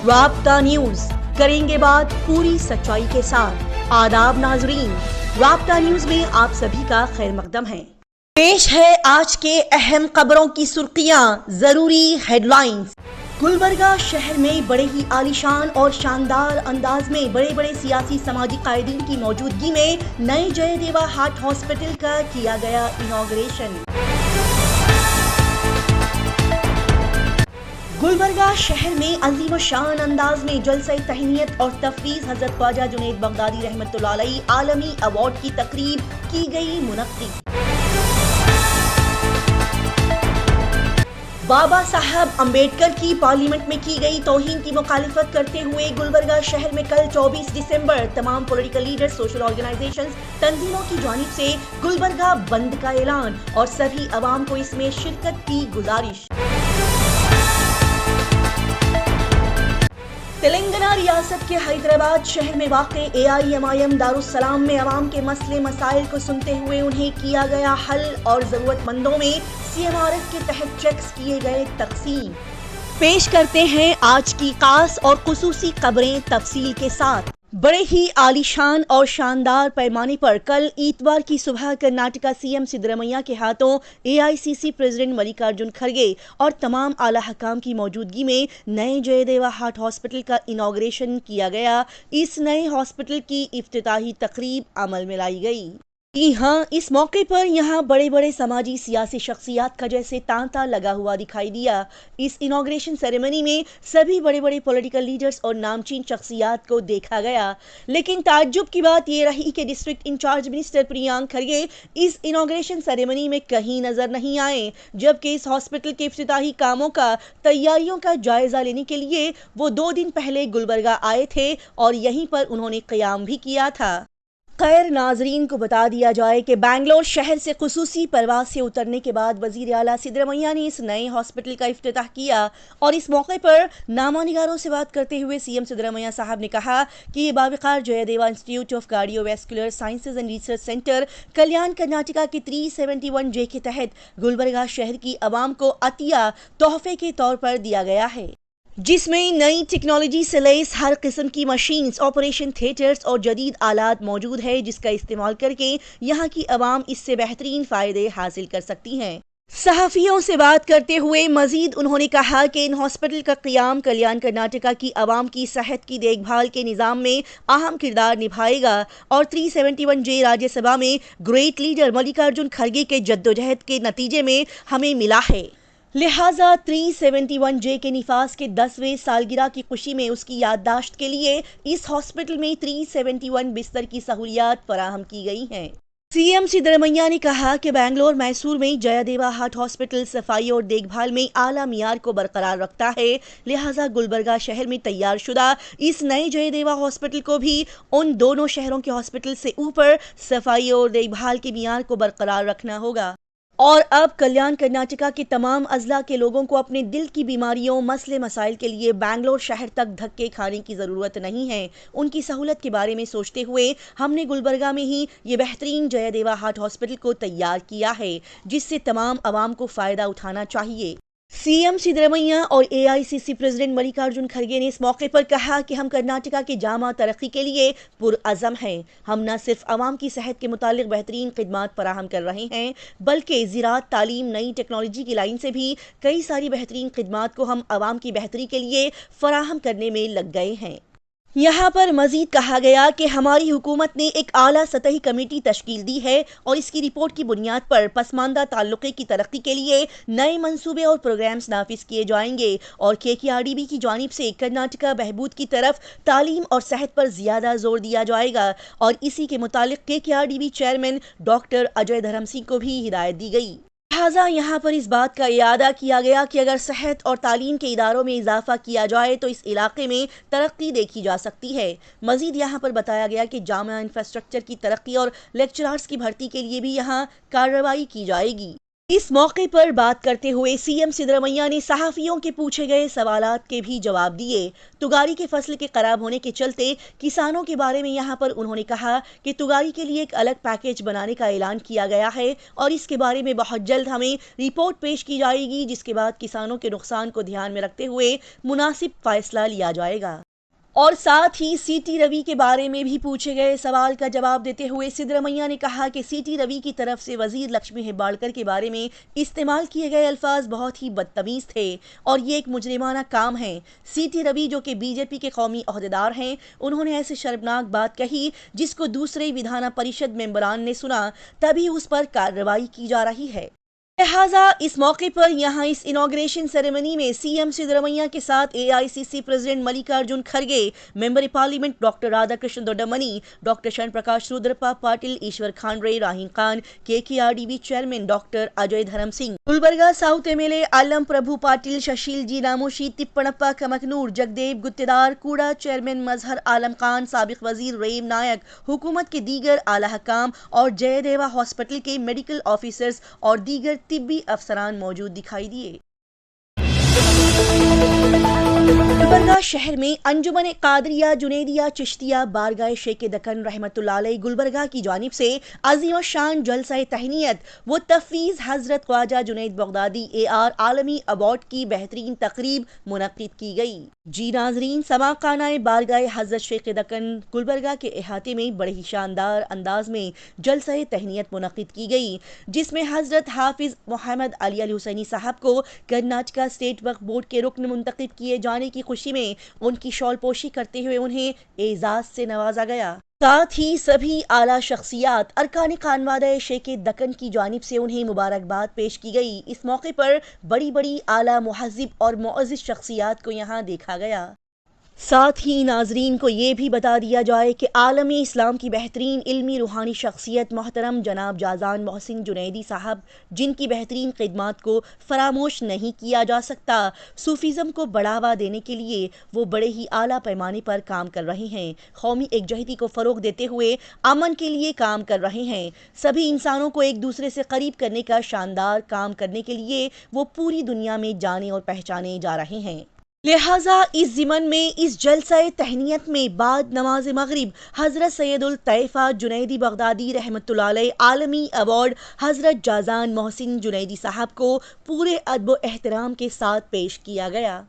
राब्ता न्यूज, करेंगे बात पूरी सच्चाई के साथ। आदाब नाजरीन, राब्ता न्यूज में आप सभी का खैर मकदम है। पेश है आज के अहम खबरों की सुर्खियां, जरूरी हेडलाइंस। गुलबर्गा शहर में बड़े ही आलीशान और शानदार अंदाज में बड़े बड़े सियासी समाजी कायदीन की मौजूदगी में नए जयदेवा हार्ट हॉस्पिटल का किया गया इनॉग्रेशन। गुलबर्गा शहर में अजीम शान अंदाज में जलसे तहनीयत और तफवीज़ हजरत ख्वाजा जुनैद बगदादी रहमतुल्लाह अलैह आलमी अवार्ड की तकरीब की गई मुनक्किद। बाबा साहब अम्बेडकर की पार्लियामेंट में की गई तौहीन की मुखालिफत करते हुए गुलबर्गा शहर में कल 24 दिसंबर तमाम पॉलिटिकल लीडर्स, सोशल ऑर्गेनाइजेशंस, तंजीमों की जानिब से गुलबर्गा बंद का ऐलान और सभी अवाम को इसमें शिरकत की गुजारिश। तेलंगाना रियासत के हैदराबाद शहर में वाक़े AIMIM दारुस्सलाम में अवाम के मसले मसाइल को सुनते हुए उन्हें किया गया हल और ज़रूरतमंदों में CMRF के तहत चेक्स किए गए तकसीम। पेश करते हैं आज की खास और खुसूसी खबरें तफसील के साथ। बड़े ही आलीशान और शानदार पैमाने पर कल इतवार की सुबह कर्नाटका CM सिद्धरमैया के हाथों AICC प्रेसिडेंट मल्लिकार्जुन खड़गे और तमाम आला हकाम की मौजूदगी में नए जयदेवा हार्ट हॉस्पिटल का इनॉग्रेशन किया गया। इस नए हॉस्पिटल की इफ्तिताही तकरीब अमल में लाई गई। जी हाँ, इस मौके पर यहाँ बड़े बड़े समाजी सियासी शख्सियात का जैसे तांता लगा हुआ दिखाई दिया। इस इनॉग्रेशन सेरेमनी में सभी बड़े बड़े पॉलिटिकल लीडर्स और नामचीन शख्सियात को देखा गया, लेकिन ताज्जुब की बात ये रही कि डिस्ट्रिक्ट इंचार्ज मिनिस्टर प्रियांक खड़गे इस इनॉग्रेशन सेरेमनी में कहीं नजर नहीं आए, जबकि इस हॉस्पिटल के इफ्तिताही कामों का तैयारियों का जायजा लेने के लिए वो 2 दिन पहले गुलबर्गा आए थे और यहीं पर उन्होंने क़याम भी किया था। खैर, नाजरीन को बता दिया जाए कि बेंगलोर शहर से खुसूसी परवाज से उतरने के बाद वजीर आला सिद्धरमैया ने इस नए हॉस्पिटल का इफ्तिताह किया और इस मौके पर नामानिगारों से बात करते हुए CM सिद्धरमैया साहब ने कहा कि ये बावकार Jayadeva institute of cardiovascular sciences and research centre Kalyana Karnataka के 371J के तहत गुलबर्गा शहर की आवाम को अतिया तोहफे के तौर पर दिया गया है, जिसमें नई टेक्नोलॉजी से लैस हर किस्म की मशीन्स, ऑपरेशन थिएटर्स और जदीद आलात मौजूद है, जिसका इस्तेमाल करके यहाँ की आवाम इससे बेहतरीन फ़ायदे हासिल कर सकती हैं। सहाफ़ियों से बात करते हुए मजीद उन्होंने कहा कि इन हॉस्पिटल का क़याम कल्याण कर्नाटका की आवाम की सेहत की देखभाल के निज़ाम में अहम किरदार निभाएगा और 371J राज्यसभा में ग्रेट लीडर मल्लिकार्जुन खड़गे के जद्दोजहद के नतीजे में हमें मिला है। लिहाजा 371J के निफास के 10वें सालगिरह की खुशी में उसकी याददाश्त के लिए इस हॉस्पिटल में 371 बिस्तर की सहूलियात फराहम की गई हैं। CM सिद्धरमैया ने कहा कि बेंगलोर मैसूर में जयदेवा हार्ट हॉस्पिटल सफाई और देखभाल में आला मियार को बरकरार रखता है, लिहाजा गुलबर्गा शहर में तैयार शुदा इस नए जयदेवा हॉस्पिटल को भी उन दोनों शहरों के हॉस्पिटल से ऊपर सफाई और देखभाल के मियार को बरकरार रखना होगा। और अब कल्याण कर्नाटका के तमाम अजला के लोगों को अपने दिल की बीमारियों, मसले मसाइल के लिए बेंगलोर शहर तक धक्के खाने की ज़रूरत नहीं है। उनकी सहूलत के बारे में सोचते हुए हमने गुलबर्गा में ही ये बेहतरीन जयदेवा हार्ट हॉस्पिटल को तैयार किया है, जिससे तमाम आवाम को फ़ायदा उठाना चाहिए। CM सिद्धरमैया और AICC प्रेसिडेंट मल्लिकार्जुन खड़गे ने इस मौके पर कहा कि हम कर्नाटका की जामा तरक्की के लिए पुरअज़म हैं। हम न सिर्फ आवाम की सेहत के मुतालिक बेहतरीन खिदमात फराहम कर रहे हैं, बल्कि ज़राअत, तालीम, नई टेक्नोलॉजी की लाइन से भी कई सारी बेहतरीन खिदमात को हम आवाम की बेहतरी के लिए फराहम करने में लग गए हैं। यहाँ पर मजीद कहा गया कि हमारी हुकूमत ने एक आला सतही कमेटी तश्कील दी है और इसकी रिपोर्ट की बुनियाद पर पसमानदा ताल्लुक़े की तरक्की के लिए नए मंसूबे और प्रोग्राम्स नाफिज किए जाएंगे और KKRDB की जानिब से कर्नाटका बहबूद की तरफ तालीम और सेहत पर ज़्यादा जोर दिया जाएगा और इसी के मुतालिक KKRDB चेयरमैन डॉक्टर अजय धर्म सिंह को भी हिदायत दी गई। लिहाजा यहाँ पर इस बात का इयादा किया गया कि अगर सेहत और तालीम के इदारों में इजाफा किया जाए तो इस इलाके में तरक्की देखी जा सकती है। मजीद यहाँ पर बताया गया कि जामा इंफ्रास्ट्रक्चर की तरक्की और लेक्चरार्स की भर्ती के लिए भी यहाँ कार्रवाई की जाएगी। اس موقع پر بات کرتے ہوئے سی ایم سدرامیا نے صحافیوں کے پوچھے گئے سوالات کے بھی جواب دیے۔ تگاری کے فصل کے خراب ہونے کے چلتے کسانوں کے بارے میں یہاں پر انہوں نے کہا کہ تگاری کے لیے ایک الگ پیکیج بنانے کا اعلان کیا گیا ہے اور اس کے بارے میں بہت جلد ہمیں رپورٹ پیش کی جائے گی، جس کے بعد کسانوں کے نقصان کو دھیان میں رکھتے ہوئے مناسب فیصلہ لیا جائے گا۔ اور ساتھ ہی سی ٹی روی کے بارے میں بھی پوچھے گئے سوال کا جواب دیتے ہوئے سدرامیا نے کہا کہ سی ٹی روی کی طرف سے وزیر لکشمی ہباڑکر کے بارے میں استعمال کیے گئے الفاظ بہت ہی بدتمیز تھے اور یہ ایک مجرمانہ کام ہے۔ سی ٹی روی جو کہ بی جے پی کے قومی عہدیدار ہیں، انہوں نے ایسے شرمناک بات کہی جس کو دوسرے ودھان پریشد ممبران نے سنا، تبھی اس پر کارروائی کی جا رہی ہے۔ لہٰذا اس موقع پر یہاں اس انوگریشن سیریمنی میں سی ایم سدرامیا کے ساتھ A I C C president Mallikarjun Kharge, member parliament doctor Radha Krishna Doddamani, doctor Sharan Prakash Rudrappa Patil, Eshwar Khandre, Rahim Khan, K R D B chairman doctor Ajay Dharam Singh, Gulbarga south M L A Allam Prabhu Patil, ششیل جی ناموشی، تپنپا کمکنور، جگدیو گتیدار، کوڑا چیئرمین مظہر عالم خان، سابق وزیر ریم نائک، حکومت کے دیگر اعلی حکام اور جے دیوا ہاسپٹل کے میڈیکل آفیسرز اور دیگر طبی افسران موجود دکھائی دیے۔ گلبرگہ شہر میں انجمن قادریہ جنیدیہ چشتیہ بارگاہ شیخ دکن رحمۃ اللہ علیہ گلبرگہ کی جانب سے عظیم الشان جلسہ تہنیت و تفویض حضرت خواجہ جنید بغدادی اے آر عالمی ایوارڈ کی بہترین تقریب منعقد کی گئی۔ جی ناظرین، سما خانہ بارگاہ حضرت شیخ دکن گلبرگہ کے احاطے میں بڑے ہی شاندار انداز میں جلسہ تہنیت منعقد کی گئی، جس میں حضرت حافظ محمد علی الحسینی صاحب کو کرناٹکا اسٹیٹ وقف بورڈ کے رکن منتخب کیے جانے کی خوشی میں ان کی شال پوشی کرتے ہوئے انہیں اعزاز سے نوازا گیا۔ ساتھ ہی سبھی اعلیٰ شخصیات ارکان خانوادہ شیخ دکن کی جانب سے انہیں مبارکباد پیش کی گئی۔ اس موقع پر بڑی بڑی اعلیٰ مہذب اور معزز شخصیات کو یہاں دیکھا گیا۔ ساتھ ہی ناظرین کو یہ بھی بتا دیا جائے کہ عالم اسلام کی بہترین علمی روحانی شخصیت محترم جناب جازان محسن جنیدی صاحب، جن کی بہترین خدمات کو فراموش نہیں کیا جا سکتا، صوفیزم کو بڑھاوا دینے کے لیے وہ بڑے ہی اعلیٰ پیمانے پر کام کر رہے ہیں، قومی یکجہتی کو فروغ دیتے ہوئے امن کے لیے کام کر رہے ہیں، سبھی انسانوں کو ایک دوسرے سے قریب کرنے کا شاندار کام کرنے کے لیے وہ پوری دنیا میں جانے اور پہچانے جا رہے ہیں۔ لہٰذا اس ضمن میں اس جلسہ تہنیت میں بعد نماز مغرب حضرت سید الطیفہ جنیدی بغدادی رحمۃ اللہ علیہ عالمی ایوارڈ حضرت جازان محسن جنیدی صاحب کو پورے ادب و احترام کے ساتھ پیش کیا گیا۔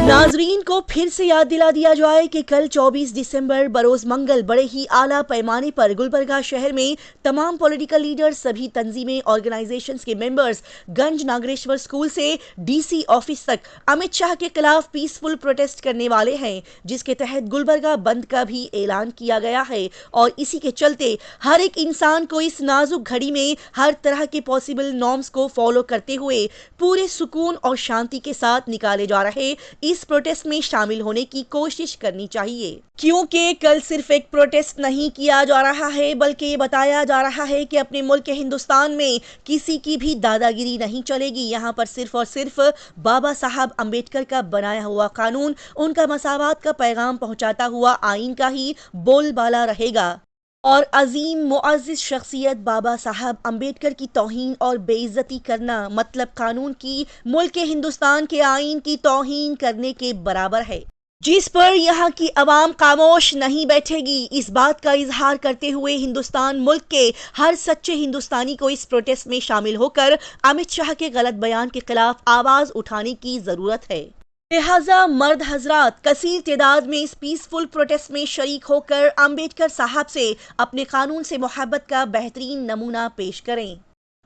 ناظرین کو پھر سے یاد دلا دیا جائے کہ کل 24 دسمبر بروز منگل بڑے ہی اعلیٰ پیمانے پر گلبرگہ شہر میں تمام پولیٹیکل لیڈرز، سبھی تنظیمیں، آرگنائزیشنز کے ممبرز گنج ناگریشور اسکول سے ڈی سی آفس تک امت شاہ کے خلاف پیسفل پروٹیسٹ کرنے والے ہیں، جس کے تحت گلبرگہ بند کا بھی اعلان کیا گیا ہے اور اسی کے چلتے ہر ایک انسان کو اس نازک گھڑی میں ہر طرح کے پاسبل نارمز کو فالو کرتے ہوئے پورے سکون اور شانتی کے ساتھ نکالے جا رہے اس پروٹیسٹ میں شامل ہونے کی کوشش کرنی چاہیے، کیونکہ کل صرف ایک پروٹیسٹ نہیں کیا جا رہا ہے بلکہ یہ بتایا جا رہا ہے کہ اپنے ملک ہندوستان میں کسی کی بھی دادا گیری نہیں چلے گی۔ یہاں پر صرف اور صرف بابا صاحب امبیڈکر کا بنایا ہوا قانون، ان کا مساوات کا پیغام پہنچاتا ہوا آئین کا ہی بول بالا رہے گا اور عظیم معزز شخصیت بابا صاحب امبیڈکر کی توہین اور بے عزتی کرنا مطلب قانون کی، ملک ہندوستان کے آئین کی توہین کرنے کے برابر ہے، جس پر یہاں کی عوام خاموش نہیں بیٹھے گی۔ اس بات کا اظہار کرتے ہوئے ہندوستان ملک کے ہر سچے ہندوستانی کو اس پروٹیسٹ میں شامل ہو کر امت شاہ کے غلط بیان کے خلاف آواز اٹھانے کی ضرورت ہے۔ لہٰذا مرد حضرات کثیر تعداد میں اس پیسفل پروٹیسٹ میں شریک ہو کر امبیڈکر صاحب سے اپنے قانون سے محبت کا بہترین نمونہ پیش کریں۔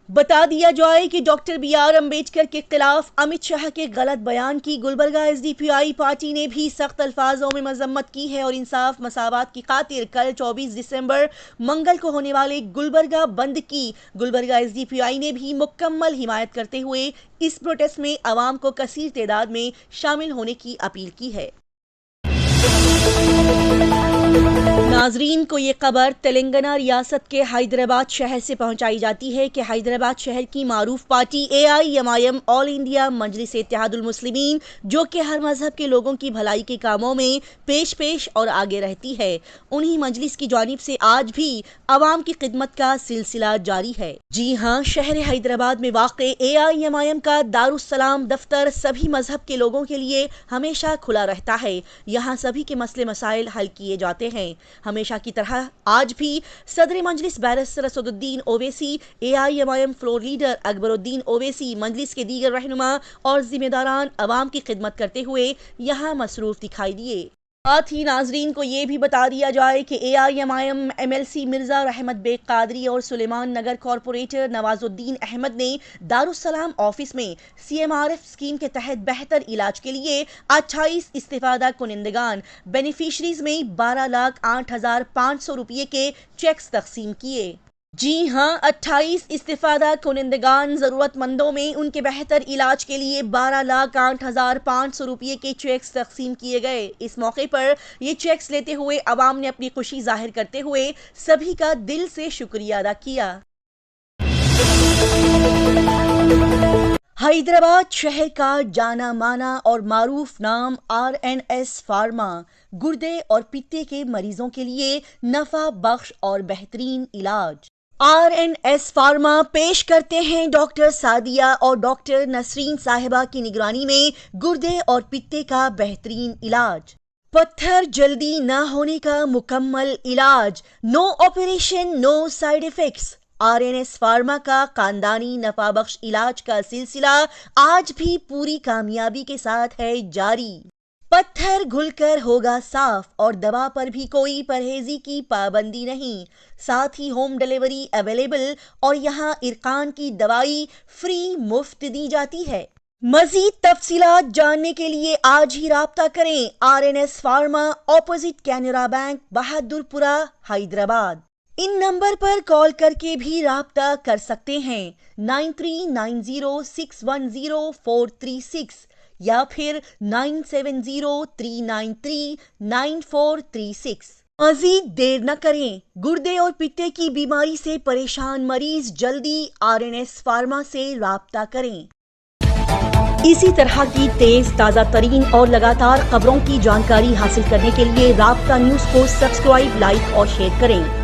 بتا دیا جائے کہ ڈاکٹر بی آر امبیڈکر کے خلاف امت شاہ کے غلط بیان کی گلبرگہ ایس ڈی پی آئی پارٹی نے بھی سخت الفاظوں میں مذمت کی ہے اور انصاف مساوات کی خاطر کل 24 دسمبر منگل کو ہونے والے گلبرگہ بند کی گلبرگہ ایس ڈی پی آئی نے بھی مکمل حمایت کرتے ہوئے اس پروٹیسٹ میں عوام کو کثیر تعداد میں شامل ہونے کی اپیل کی ہے۔ नाजरीन को ये खबर तेलंगाना रियासत के हैदराबाद शहर से पहुंचाई जाती है कि हैदराबाद शहर की मारूफ पार्टी AIMIM ऑल इंडिया मजलिस इत्तेहादुल मुस्लिमीन, जो कि हर मजहब के लोगों की भलाई के कामों में पेश और आगे रहती है, उन्हीं मजलिस की जानिब से आज भी अवाम की खिदमत का सिलसिला जारी है। जी हाँ, शहर हैदराबाद में वाक़े AIMIM का दारुस्सलाम दफ्तर सभी मजहब के लोगों के लिए हमेशा खुला रहता है। यहाँ सभी के मसले मसाइल हल किए जाते हैं। हमेशा की तरह आज भी सदर Majlis barrister Asaduddin Owaisi, AIMIM floor leader Akbaruddin Owaisi, Majlis के दीगर रहनुमा और जिम्मेदारान अवाम की खिदमत करते हुए यहाँ मसरूफ दिखाई दिए। साथ ही नाजरीन को ये भी बता दिया जाए कि AIMIM MLC मिर्जा रहमत बेग कादरी और सुलेमान नगर कॉरपोरेटर नवाजुद्दीन अहमद ने दारुस्सलाम ऑफिस में CMRF स्कीम के तहत बेहतर इलाज के लिए 28 इस्तिफादा कुनिंदगान बेनिफिशरीज में 12,08,500 रुपये के चेक्स तकसीम किए। जी हाँ, 28 इस्तिफादा कुनिंदगान जरूरतमंदों में उनके बेहतर इलाज के लिए 12,08,500 रुपये के चेक्स तकसीम किए गए। इस मौके पर ये चेक्स लेते हुए अवाम ने अपनी खुशी जाहिर करते हुए सभी का दिल से शुक्रिया अदा किया। हैदराबाद शहर का जाना माना और मारूफ नाम RNS फार्मा गुर्दे और पित्ते के मरीजों के लिए नफा बख्श और बेहतरीन इलाज। RNS फार्मा पेश करते हैं डॉक्टर सादिया और डॉक्टर नसरीन साहिबा की निगरानी में गुर्दे और पित्ते का बेहतरीन इलाज। पत्थर जल्दी न होने का मुकम्मल इलाज। No operation, no side effects. RNS pharma का खानदानी नफा बख्श इलाज का सिलसिला आज भी पूरी कामयाबी के साथ है जारी। पत्थर घुलकर होगा साफ और दवा पर भी कोई परहेजी की पाबंदी नहीं। साथ ही होम डिलीवरी अवेलेबल और यहाँ इरकान की दवाई फ्री मुफ्त दी जाती है। मजीद तफसीलात जानने के लिए आज ही राब्ता करें। RNS pharma, opposite Canara bank, Bahadurpura, Hyderabad. इन नंबर पर कॉल करके भी राब्ता कर सकते हैं 9390610436 या फिर 9703939436। मजीद देर न करें, गुर्दे और पित्ते की बीमारी से परेशान मरीज जल्दी RNS फार्मा से राब्ता करें। इसी तरह की तेज ताज़ा तरीन और लगातार खबरों की जानकारी हासिल करने के लिए राब्ता न्यूज़ को सब्सक्राइब, लाइक और शेयर करें।